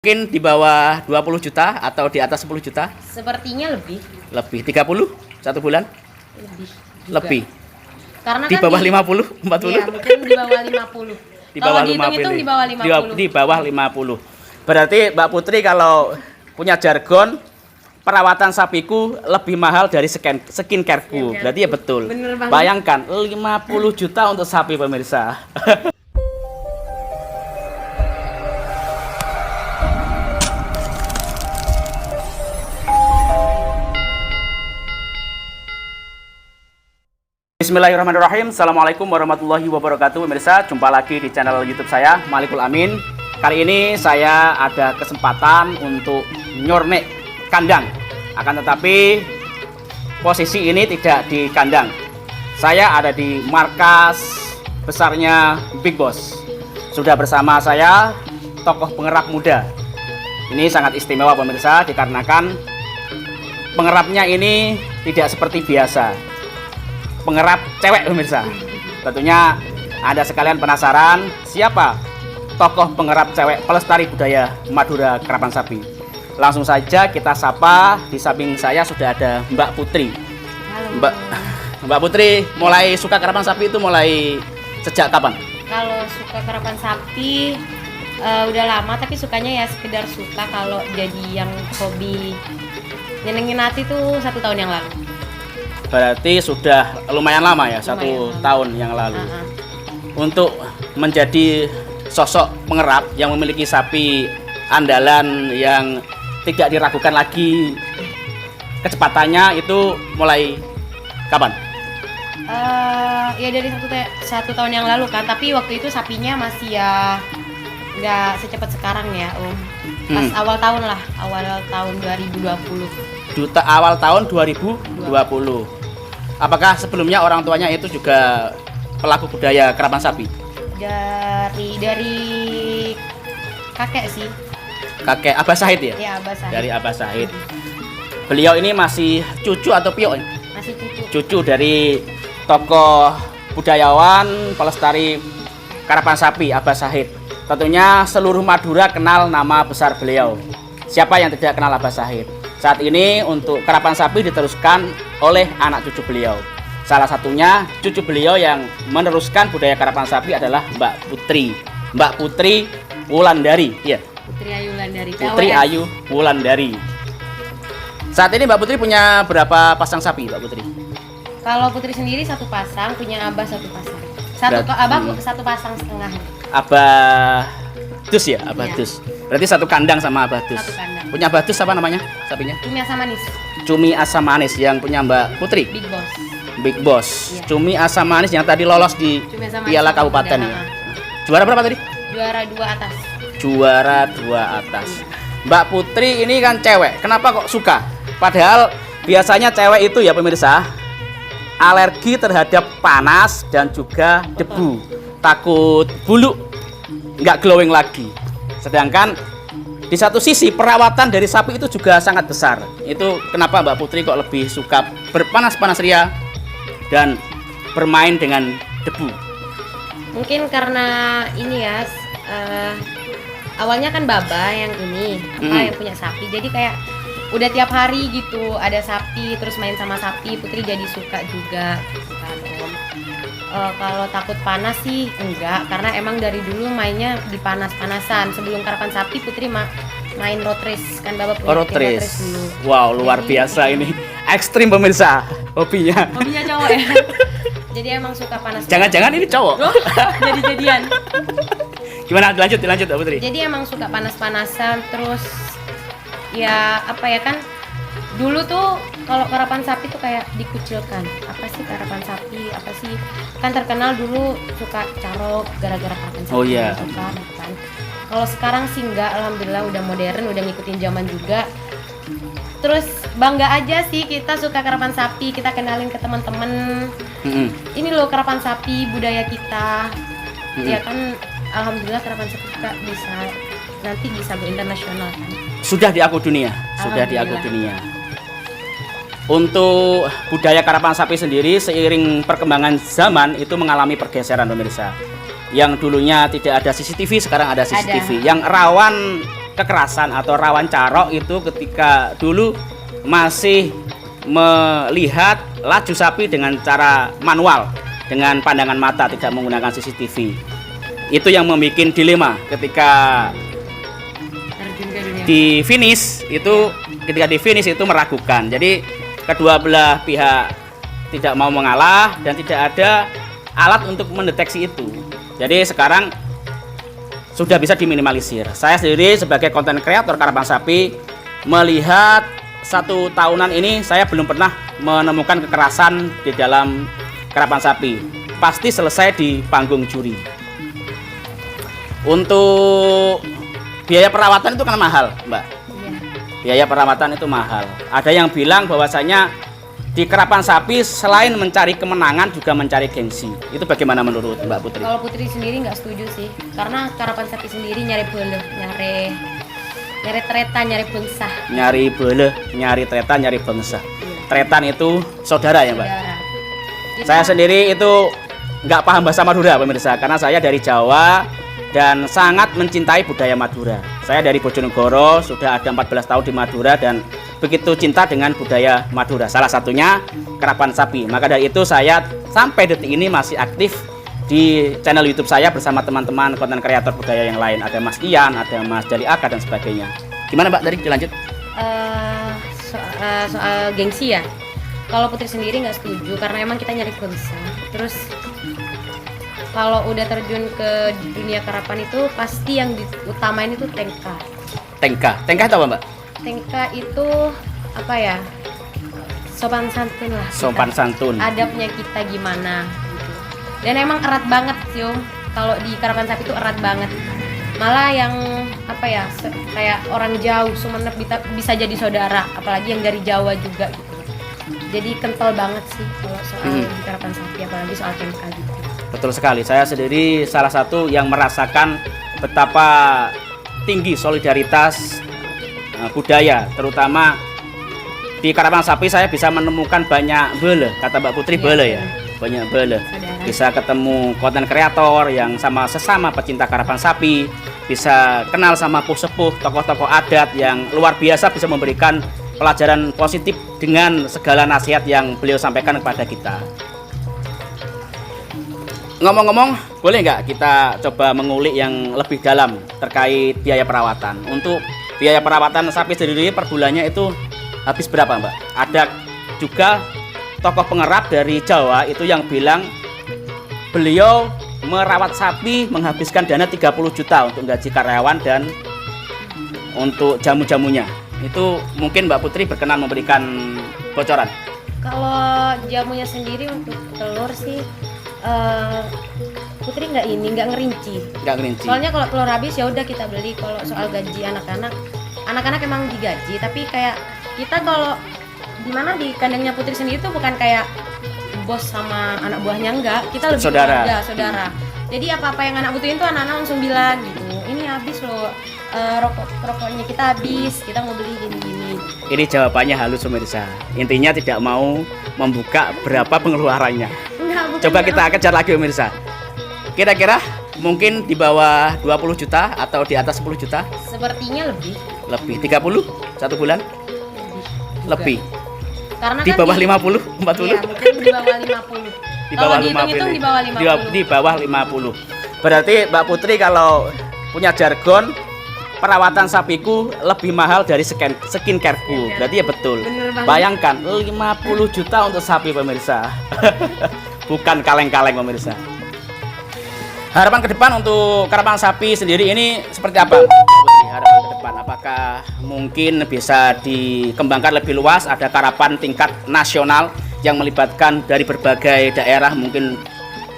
Mungkin di bawah 20 juta atau di atas 10 juta? Sepertinya lebih. Lebih 30 satu bulan? Lebih. Juga. Lebih. Karena Di kan bawah 50, 40? Iya, mungkin di bawah 50. Di Kalau bawah dihitung-hitung 50. di bawah 50. Di bawah 50. Berarti Mbak Putri kalau punya jargon perawatan sapiku lebih mahal dari skincareku. Berarti ya betul. Bener banget. Bayangkan 50 juta untuk sapi pemirsa. Bismillahirrahmanirrahim. Assalamualaikum warahmatullahi wabarakatuh. Pemirsa, jumpa lagi di channel YouTube saya, Malikul Amin. Kali ini saya ada kesempatan untuk nyornek kandang. Akan tetapi posisi ini tidak di kandang. Saya ada di markas besarnya Big Boss. Sudah bersama saya tokoh pengerap muda. Ini sangat istimewa pemirsa, dikarenakan pengerapnya ini tidak seperti biasa. Pengerap cewek pemirsa. Tentunya ada sekalian penasaran siapa tokoh pengerap cewek pelestari budaya Madura Kerapan Sapi. Langsung saja kita sapa. Di samping saya sudah ada Mbak Putri. Halo. Mbak Putri mulai suka kerapan sapi itu mulai sejak kapan? Kalau suka kerapan sapi udah lama, tapi sukanya ya sekedar suka. Kalau jadi yang hobi nyenengin hati tuh 1 tahun yang lalu. Berarti sudah lumayan lama ya, 1 tahun yang lalu. Untuk menjadi sosok pengerap yang memiliki sapi andalan yang tidak diragukan lagi kecepatannya, itu mulai kapan? Ya dari 1 tahun yang lalu kan, tapi waktu itu sapinya masih ya nggak secepat sekarang ya Om. Pas awal tahun lah, awal tahun 2020. Awal tahun 2020. Apakah sebelumnya orang tuanya itu juga pelaku budaya kerapan sapi? Dari kakek sih. Kakek Abah Sahid ya? Ya, Abah Sahid. Dari Abah Sahid. Beliau ini masih cucu atau piok? Masih cucu. Cucu dari tokoh budayawan pelestari karapan sapi Abah Sahid. Tentunya seluruh Madura kenal nama besar beliau. Siapa yang tidak kenal Abah Sahid? Saat ini untuk karapan sapi diteruskan oleh anak cucu beliau. Salah satunya cucu beliau yang meneruskan budaya karapan sapi adalah Mbak Putri. Mbak Putri Wulandari, ya. Putri Ayu Wulandari. Putri Ayu Wulandari. Saat ini Mbak Putri punya berapa pasang sapi, Mbak Putri? Kalau Putri sendiri 1 pasang, punya Abah 1 pasang. Abah 1 pasang setengah. Abah Dus ya, Abah Iya. Dus. Berarti 1 kandang sama Abah Dus. 1 kandang. Punya Abah Dus apa namanya sapinya? Cumi asam manis. Cumi asam manis yang punya Mbak Putri. Big Boss. Big Boss. Iya. Cumi asam manis yang tadi lolos di Cumi asam manis Piala sama Kabupaten muda, ya. Juara berapa tadi? Juara 2 atas. Juara 2 atas. Mbak Putri ini kan cewek. Kenapa kok suka? Padahal biasanya cewek itu ya pemirsa, alergi terhadap panas dan juga debu. Takut bulu nggak glowing lagi. Sedangkan di satu sisi perawatan dari sapi itu juga sangat besar. Itu kenapa Mbak Putri kok lebih suka berpanas-panas ria dan bermain dengan debu. Mungkin karena ini ya, awalnya kan Baba yang ini, yang punya sapi. Jadi kayak udah tiap hari gitu ada sapi, terus main sama sapi, Putri jadi suka juga gitu kan Om. Kalau takut panas sih enggak, karena emang dari dulu mainnya di panas-panasan. Sebelum karapan sapi Putri main road race kan, Baba punya Road tim race. dulu. Wow, luar biasa ini. Ekstrim pemirsa hobinya. Hobinya cowok ya. Jadi emang suka panas. Jangan-jangan ini cowok. Loh, jadi-jadian. Gimana, dilanjut Mbak Putri? Jadi emang suka panas-panasan, terus ya apa ya kan, dulu tuh kalau karapan sapi tuh kayak dikucilkan. Apa sih karapan sapi? Apa sih? Kan terkenal dulu suka carok gara-gara karapan sapi. Oh iya. Gitu kan. Kalau sekarang sih enggak, alhamdulillah udah modern, udah ngikutin zaman juga. Terus bangga aja sih kita suka karapan sapi, kita kenalin ke teman-teman. Ini loh karapan sapi budaya kita. Ya kan, alhamdulillah karapan sapi kita nanti bisa go internasional kan. Sudah diakui dunia, sudah diakui dunia. Untuk budaya karapan sapi sendiri seiring perkembangan zaman itu mengalami pergeseran pemirsa. Yang dulunya tidak ada CCTV sekarang ada CCTV. Yang rawan kekerasan atau rawan carok itu ketika dulu masih melihat laju sapi dengan cara manual, dengan pandangan mata, tidak menggunakan CCTV. Itu yang membuat dilema ketika di finish itu, meragukan. Jadi kedua belah pihak tidak mau mengalah dan tidak ada alat untuk mendeteksi itu. Jadi sekarang sudah bisa diminimalisir. Saya sendiri sebagai konten kreator karapan sapi melihat 1 tahunan ini saya belum pernah menemukan kekerasan di dalam karapan sapi. Pasti selesai di panggung juri. Untuk biaya perawatan itu kan mahal, Mbak. Biaya perawatan itu mahal. Ada yang bilang bahwasanya di karapan sapi selain mencari kemenangan juga mencari gengsi. Itu bagaimana menurut Mbak Putri? Kalau Putri sendiri nggak setuju sih, karena karapan sapi sendiri nyari boleh, nyari treta, nyari bangsa. Nyari boleh, nyari treta, nyari bangsa. Tretan itu saudara ya Mbak? Saudara. Saya sendiri itu nggak paham bahasa Madura pemirsa, karena saya dari Jawa dan sangat mencintai budaya Madura. Saya dari Bojonegoro, sudah ada 14 tahun di Madura dan begitu cinta dengan budaya Madura. Salah satunya karapan sapi. Maka dari itu saya sampai detik ini masih aktif di channel YouTube saya bersama teman-teman konten kreator budaya yang lain. Ada Mas Ian, ada Mas Jali Aka dan sebagainya. Gimana Mbak? Dari dilanjut. Soal gengsi ya. Kalau Putri sendiri nggak setuju karena emang kita nyari bangsa. Terus kalau udah terjun ke dunia karapan itu pasti yang diutamain itu tengka. Tengka itu apa Mbak? Tengka itu apa ya? Sopan santun lah. Sopan santun. Adabnya kita gimana gitu. Dan emang erat banget sih Om. Kalau di karapan sapi itu erat banget. Malah yang apa ya? Kayak orang jauh Sumenep bisa jadi saudara, apalagi yang dari Jawa juga gitu. Jadi kental banget sih kalau soal di karapan sapi, apalagi soal tengka gitu. Betul sekali. Saya sendiri salah satu yang merasakan betapa tinggi solidaritas budaya, terutama di karapan sapi saya bisa menemukan banyak bele, kata Mbak Putri, bele ya, banyak bele. Bisa ketemu konten kreator yang sesama pecinta karapan sapi, bisa kenal sama sepuh, tokoh-tokoh adat yang luar biasa, bisa memberikan pelajaran positif dengan segala nasihat yang beliau sampaikan kepada kita. Ngomong-ngomong, boleh nggak kita coba mengulik yang lebih dalam terkait biaya perawatan? Untuk biaya perawatan sapi sendiri per bulannya itu habis berapa Mbak? Ada juga tokoh pengerap dari Jawa itu yang bilang beliau merawat sapi menghabiskan dana 30 juta untuk gaji karyawan dan untuk jamu-jamunya. Itu mungkin Mbak Putri berkenan memberikan bocoran? Kalau jamunya sendiri untuk telur sih Putri nggak ngerinci. Soalnya kalau telur habis ya udah kita beli. Kalau soal gaji anak-anak emang digaji, tapi kayak kita kalau dimana di kandangnya Putri sendiri tuh bukan kayak bos sama anak buahnya, enggak. Kita lebih saudara. Jadi apa-apa yang anak butuhin tuh anak-anak langsung bilang gitu. Ini habis loh, rokoknya kita habis, kita mau beli gini-gini. Ini jawabannya halus pemirsa. Intinya tidak mau membuka berapa pengeluarannya. Coba kita kejar lagi pemirsa. Kira-kira mungkin di bawah 20 juta atau di atas 10 juta? Sepertinya lebih. 30 satu bulan? Lebih. Karena di kan bawah 50, 40? Iya, mungkin di bawah 50. Di bawah 50. Di bawah 50. Berarti Mbak Putri kalau punya jargon, perawatan sapiku lebih mahal dari skincareku. Berarti ya betul. Bayangkan 50 juta untuk sapi pemirsa. Bukan kaleng-kaleng pemirsa. Harapan ke depan untuk karapan sapi sendiri ini seperti apa? Harapan ke depan, apakah mungkin bisa dikembangkan lebih luas, ada karapan tingkat nasional yang melibatkan dari berbagai daerah, mungkin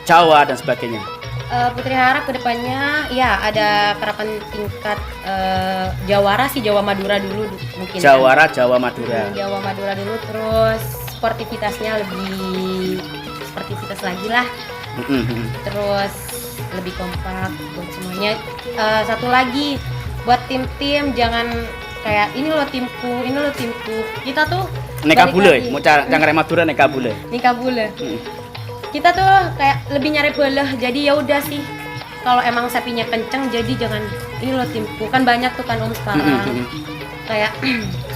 Jawa dan sebagainya? Putri harap kedepannya ya ada karapan tingkat Jawara sih, Jawa Madura dulu mungkin. Jawara, kan? Jawa Madura. Jawa Madura dulu, terus sportivitasnya lebih sportivitas lagi lah. Terus lebih kompak buat semuanya. Satu lagi buat tim-tim, jangan kayak ini lo timku, ini lo timku. Kita tuh neka bule, mau cangkere Madura neka bule. Kita tuh kayak lebih nyari bola, jadi ya udah sih kalau emang sapinya kenceng, jadi jangan ini loh timku, kan banyak tuh kan Om sekarang kayak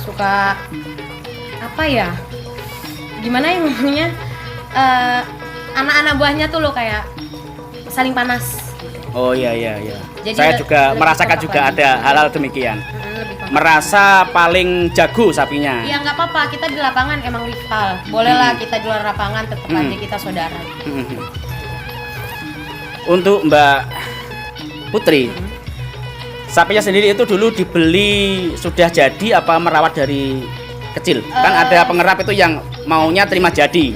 suka apa ya, gimana ya ngomongnya, anak-anak buahnya tuh loh kayak saling panas. Oh iya. Jadi Saya juga lebih merasakan kompak juga lagi. ada hal-hal demikian. Lebih kompak. Merasa paling jago sapinya. Ya nggak apa-apa, kita di lapangan emang rival, bolehlah kita di luar lapangan tetap aja kita saudara. Untuk Mbak Putri, sapinya sendiri itu dulu dibeli sudah jadi apa merawat dari kecil? Kan ada pengerap itu yang maunya terima jadi.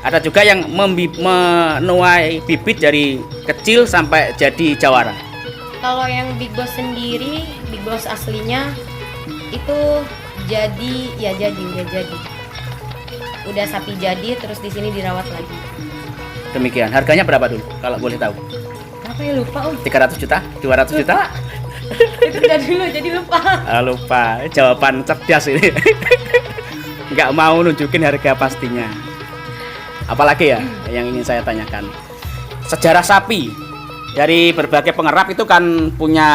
Ada juga yang menuai bibit dari kecil sampai jadi jawara. Kalau yang Big Boss sendiri, Big Boss aslinya itu udah jadi. Udah sapi jadi, terus di sini dirawat lagi. Demikian. Harganya berapa dulu kalau boleh tahu? Berapa ya, lupa Om? 300 juta? 200 juta? Lupa. Itu udah dulu, jadi lupa. Lupa. Jawaban cerdas ini. Nggak mau nunjukin harga pastinya. Apalagi ya yang ingin saya tanyakan. Sejarah sapi dari berbagai pengerap itu kan punya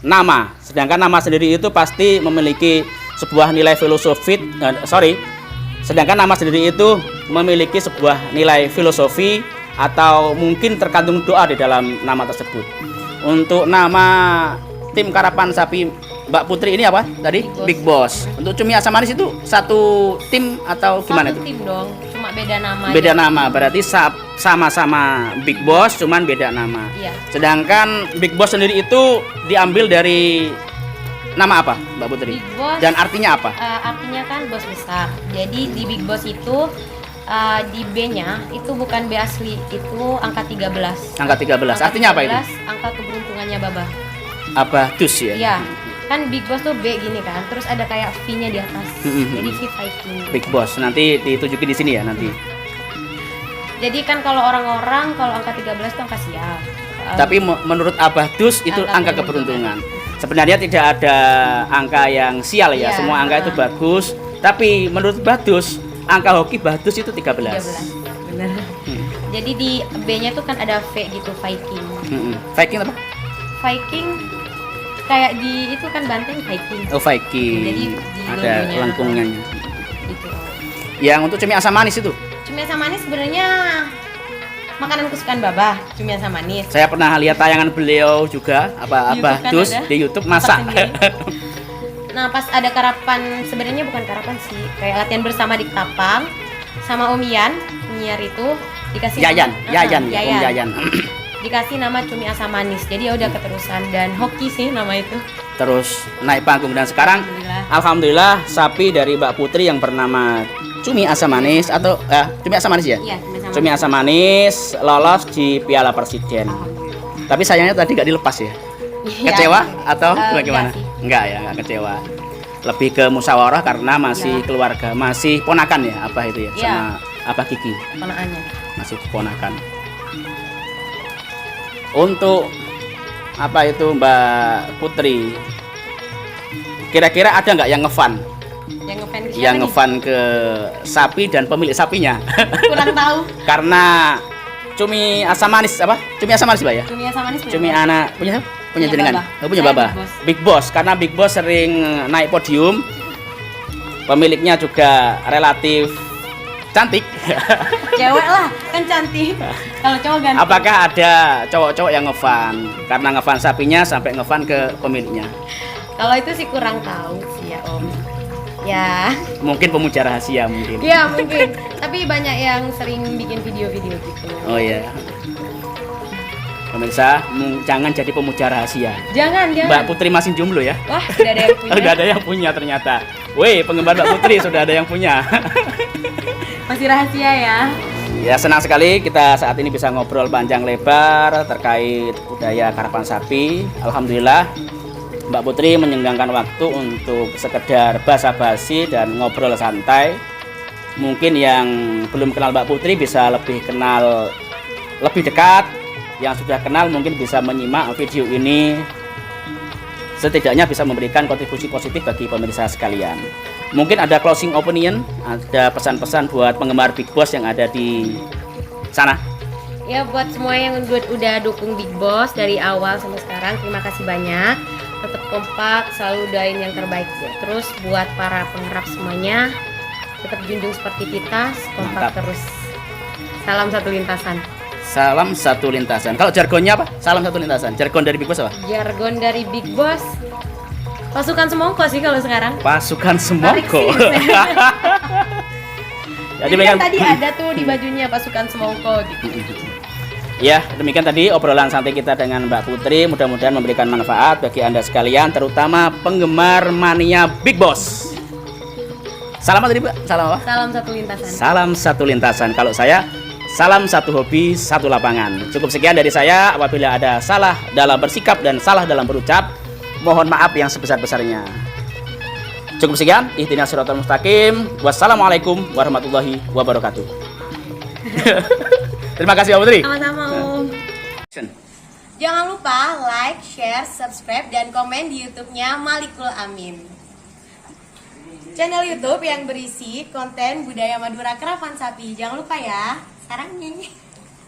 nama. Sedangkan nama sendiri itu pasti memiliki sebuah nilai filosofi. Sedangkan nama sendiri itu memiliki sebuah nilai filosofi atau mungkin terkandung doa di dalam nama tersebut. Untuk nama tim karapan sapi Mbak Putri ini apa tadi? Big Boss. Untuk cumi asam manis itu satu tim atau gimana Satu itu? tim dong, cuma beda nama. Beda aja. nama, berarti sama-sama Big Boss, cuman beda nama. Iya. Sedangkan Big Boss sendiri itu diambil dari nama apa, Mbak Putri? Big Boss. Dan artinya apa? Artinya kan bos besar. Jadi di Big Boss itu di B-nya itu bukan B asli, itu angka 13. Angka 13. Artinya apa itu? Angka keberuntungannya Babah. Abadus ya? Iya. Kan Big Boss tuh B gini kan, terus ada kayak V-nya di atas. Jadi V Viking. Big Boss. Nanti ditunjukin di sini ya nanti. Jadi kan kalau orang-orang kalau angka 13 itu angka sial. Tapi menurut Abadus itu angka keberuntungan. Sebenarnya tidak ada angka yang sial ya, Iya, semua angka itu bagus. Tapi menurut Badus, angka hoki Badus itu 13. 13. Benar. Jadi di B-nya tuh kan ada V gitu, Viking. Viking apa? Viking kayak di itu kan banteng Viking. Oh, Viking. Jadi di ada logonya lengkungannya. gitu. Yang untuk cumi asam manis itu, Cumi asam manis sebenarnya makanan kesukaan Babah, cumi asam manis. saya pernah lihat tayangan beliau juga apa YouTube kan Badus ada? di YouTube Masak masak. sendiri. Nah, pas ada karapan, sebenarnya bukan karapan sih, kayak latihan bersama di Ketapang sama Om Ian, penyiar itu dikasih Yayan, nama, Om Yayan. dikasih nama cumi asam manis. Jadi ya udah keterusan dan hoki sih nama itu. Terus naik panggung dan sekarang Alhamdulillah sapi dari Mbak Putri yang bernama cumi asam manis atau cumi asam manis ya? Iya, Cumi asam manis lolos di Piala Presiden. Tapi sayangnya tadi nggak dilepas ya. Kecewa atau bagaimana? Enggak sih. Enggak ya, enggak kecewa. Lebih ke musyawarah karena masih keluarga, masih ponakan ya, apa itu ya? Iya. Sama apa Kiki? Ponakannya. Masih ponakan. Untuk apa itu Mbak Putri? Kira-kira ada nggak yang ngefan? Yang ngefan ke siapa Yang nih? ngefan ke sapi dan pemilik sapinya? Kurang tahu. Karena cumi asam manis apa? Cumi asam manis Mbak ya? Cumi asam manis. Cumi anak punya siapa? Punya Punya jenengan? Babah. Oh, punya Saya Babah. Big Boss karena Big Boss sering naik podium. Pemiliknya juga relatif cantik. Cewek lah, kan cantik. Kalau cowok ganti. Apakah ada cowok-cowok yang ngefan karena ngefan sapinya sampai ngefan ke pemiliknya? Kalau itu sih kurang tahu sih ya Om. Ya. Mungkin pemuja rahasia mungkin. Ya mungkin. Tapi banyak yang sering bikin video-video gitu. Oh iya. Pemirsa, jangan jadi pemuja rahasia. Jangan. Mbak Putri masih jomblo ya? Wah, sudah ada yang punya. Sudah ada yang punya ternyata. Weh, penggemar Mbak Putri sudah ada yang punya. Masih rahasia ya. Ya, senang sekali kita saat ini bisa ngobrol panjang lebar terkait budaya karapan sapi. Alhamdulillah Mbak Putri menyenggangkan waktu untuk sekedar basa-basi dan ngobrol santai. Mungkin yang belum kenal Mbak Putri bisa lebih kenal lebih dekat. Yang sudah kenal mungkin bisa menyimak video ini, setidaknya bisa memberikan kontribusi positif bagi pemirsa sekalian. Mungkin ada closing opinion, ada pesan-pesan buat penggemar Big Boss yang ada di sana. Ya buat semua yang udah dukung Big Boss dari awal sampai sekarang, terima kasih banyak. Tetap kompak, selalu doain yang terbaik ya. Terus buat para pengharap semuanya, tetap junjung sportivitas, kompak Mantap. terus. Salam satu lintasan. Salam satu lintasan. Kalau jargonnya apa? Salam satu lintasan. Jargon dari Big Boss apa? Jargon dari Big Boss, pasukan semongko sih kalau sekarang. Pasukan Tarik semongko. sih. Jadi Kan demikian tadi ada tuh di bajunya pasukan semongko gitu. ya, demikian tadi obrolan santai kita dengan Mbak Putri. Mudah-mudahan memberikan manfaat bagi Anda sekalian, terutama penggemar mania Big Boss. Salam apa tadi, Mbak? Salam apa? Salam satu lintasan. Salam satu lintasan. Kalau saya, salam satu hobi, satu lapangan. Cukup sekian dari saya. Apabila ada salah dalam bersikap dan salah dalam berucap, mohon maaf yang sebesar-besarnya. Cukup sekian. Ihdinas siratal mustaqim. Wassalamualaikum warahmatullahi wabarakatuh. Terima kasih, Mbak Putri. Sama-sama Om. Jangan lupa like, share, subscribe, dan komen di YouTube-nya Malikul Amin. Channel YouTube yang berisi konten budaya Madura Kerapan Sapi. Jangan lupa ya. Sarangnya.